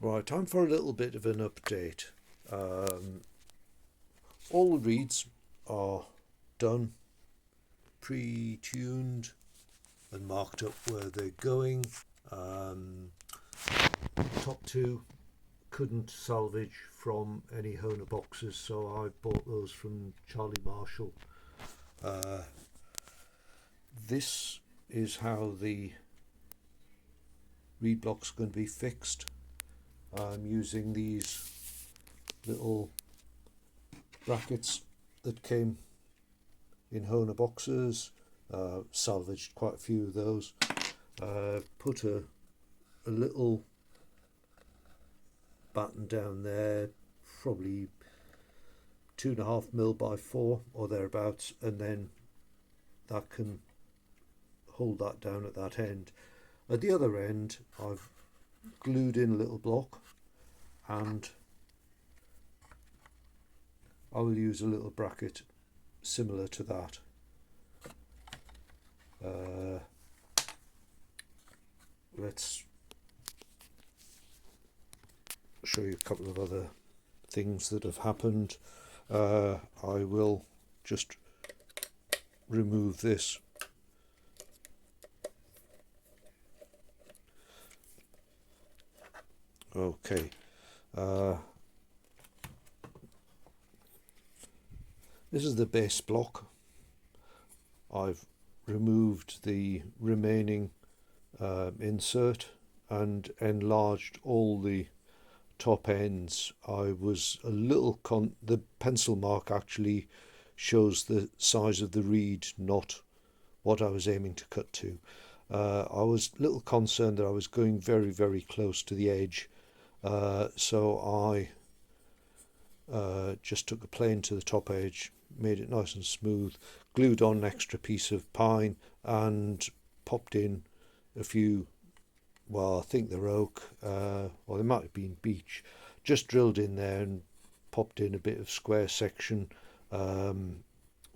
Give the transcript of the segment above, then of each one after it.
Right, time for a little bit of an update. Um, all the reeds are done, pre-tuned and marked up where they're going. Um, Top two couldn't salvage from any Hona boxes, so I bought those from Charlie Marshall. Uh, this is how the reed block's going to be fixed. I'm using these little brackets that came in Hona boxes, salvaged quite a few of those, put a little batten down there, probably 2.5 mil by 4 or thereabouts, and then that can hold that down at that end. At the other end I've glued in a little block, and I will use a little bracket similar to that. Let's show you a couple of other things that have happened. I will just remove this. Okay. This is the base block. I've removed the remaining insert and enlarged all the top ends. I was a little the pencil mark actually shows the size of the reed, not what I was aiming to cut to. I was a little concerned that I was going very, very close to the edge, so I just took a plane to the top edge, made it nice and smooth, glued on an extra piece of pine, and popped in a few, well, I think they're oak, or they might have been beech, just drilled in there and popped in a bit of square section,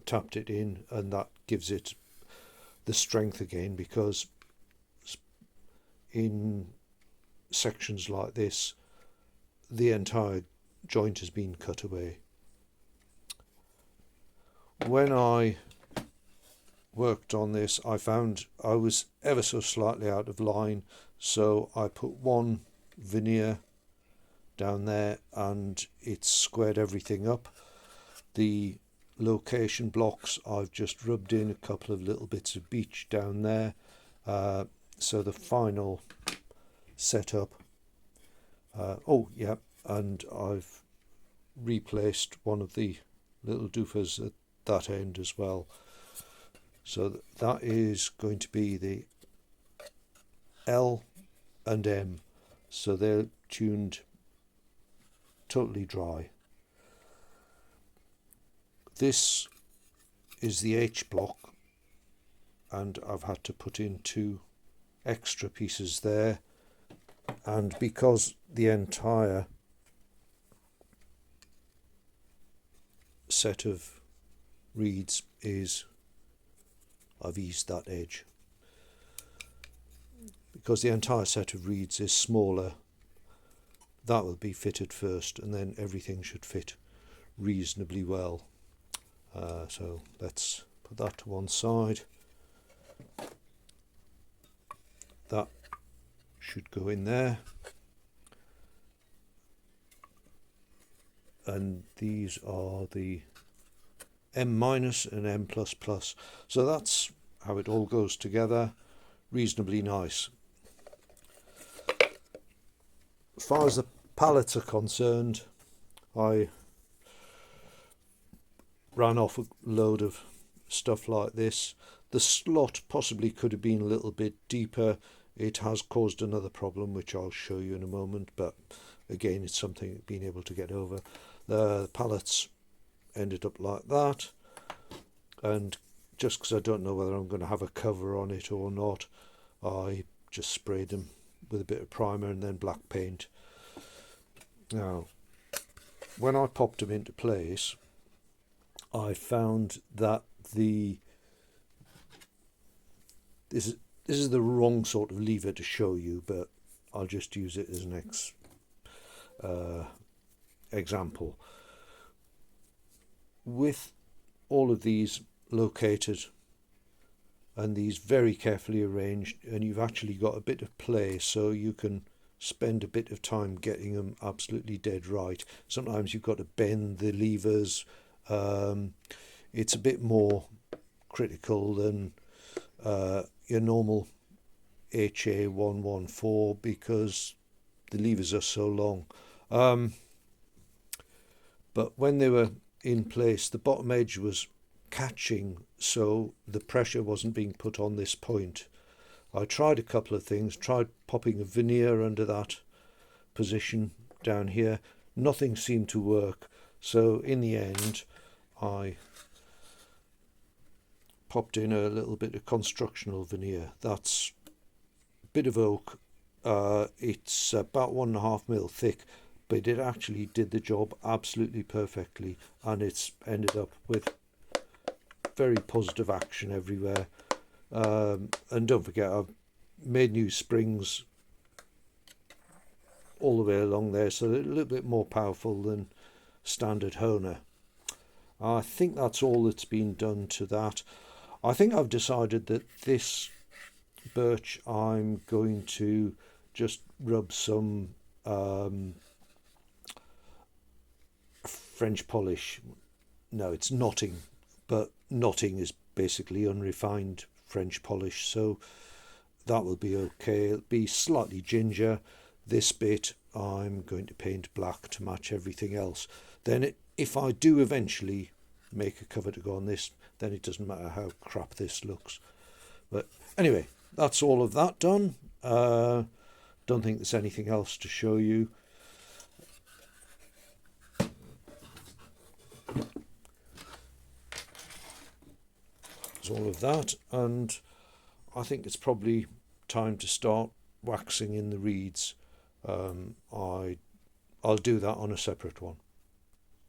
tapped it in, and that gives it the strength again, because in sections like this the entire joint has been cut away. When I worked on this, I found I was ever so slightly out of line, so I put one veneer down there and it squared everything up. The location blocks, I've just rubbed in a couple of little bits of beech down there, so the final setup, oh yeah, and I've replaced one of the little doofers at that end as well. So that is going to be the L and M, so they're tuned totally dry. This is the H block, and I've had to put in 2 extra pieces there, and because the entire set of reeds is, I've eased that edge, because the entire set of reeds is smaller, that will be fitted first, and then everything should fit reasonably well. So let's put that to one side. That should go in there, and these are the M- and M++, so that's how it all goes together, reasonably nice. As far as the pallets are concerned, I ran off a load of stuff like this. The slot possibly could have been a little bit deeper. It has caused another problem, which I'll show you in a moment, but again, it's something being able to get over. The pallets ended up like that, and just because I don't know whether I'm going to have a cover on it or not, I just sprayed them with a bit of primer and then black paint. Now, when I popped them into place, I found that this is the wrong sort of lever to show you, but I'll just use it as an example. With all of these located and these very carefully arranged, and you've actually got a bit of play, so you can spend a bit of time getting them absolutely dead right. Sometimes you've got to bend the levers. It's a bit more critical than your normal HA114 because the levers are so long. But when they were in place, the bottom edge was catching, so the pressure wasn't being put on this point. I tried a couple of things, tried popping a veneer under that position down here. Nothing seemed to work, so in the end I popped in a little bit of constructional veneer. That's a bit of oak. It's about 1.5 mil thick, but it actually did the job absolutely perfectly, and it's ended up with very positive action everywhere. And don't forget, I've made new springs all the way along there, so they're a little bit more powerful than standard Honer. I think that's all that's been done to that. I think I've decided that this birch I'm going to just rub some French polish. No, it's knotting, but knotting is basically unrefined French polish, so that will be okay. It'll be slightly ginger. This bit I'm going to paint black to match everything else. Then if I do eventually make a cover to go on this, then it doesn't matter how crap this looks. But anyway, that's all of that done. Don't think there's anything else to show you. There's all of that, and I think it's probably time to start waxing in the reeds. I'll do that on a separate one.